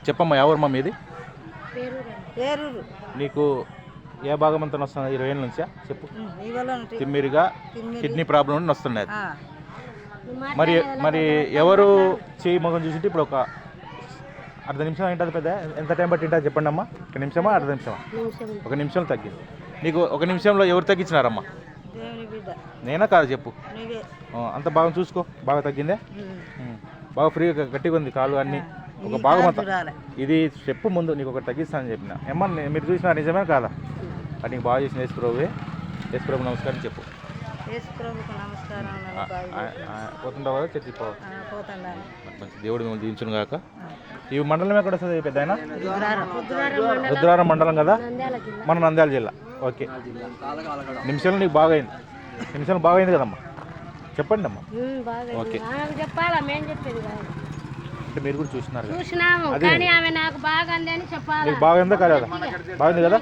చెప్పమ్మా ఎవరమ్మా మీది? పేరూరు. నీకు ఏ భాగం అంతా వస్తుంది? 20 ఏళ్ళ నుంచా? చెప్పు. తిమ్మిరిగా కిడ్నీ ప్రాబ్లం నుండి వస్తున్నాయి. మరి మరి ఎవరు చేయి మగం చూసింటే ఇప్పుడు ఒక అర్ధ నిమిషం ఏంటది పెద్ద? ఎంత టైం పట్టి ఉంటుంది చెప్పండి అమ్మా. 1 నిమిషమా అర్ధ నిమిషమా? 1 నిమిషంలో తగ్గింది. నీకు 1 నిమిషంలో ఎవరు తగ్గించినారమ్మా? నేనా కాదు చెప్పు. అంత బాగా చూసుకో. బాగా తగ్గిందే? బాగా ఫ్రీగా గట్టిగా ఉంది కాలు అన్నీ ఒక భాగం అంతా. ఇది చెప్పు ముందు నీకు ఒకటి తగ్గిస్తానని చెప్పిన. ఏమన్నా మీరు చూసినా నిజమే కాదా? అది నీకు బాగా చేసిన యేసుప్రభువే. యేసుప్రభు నమస్కారం చెప్పు. పోతుంటావు కదా చర్చికి పోవాలి. మంచి దేవుడు మిమ్మల్ని దీవించును గాక. ఈ మండలం ఎక్కడ వస్తుంది పెద్ద ఆయన? రుద్రారం మండలం కదా, మన నంద్యాల జిల్లా. ఓకే. నిమిషంలో నీకు బాగా అయింది. నిమిషంలో బాగా అయింది కదమ్మా? చెప్పండి అమ్మా. ఓకే. అంటే మీరు కూడా చూసినారు కదా? నీకు బాగా అయిందా కాదా? బాగుంది కదా?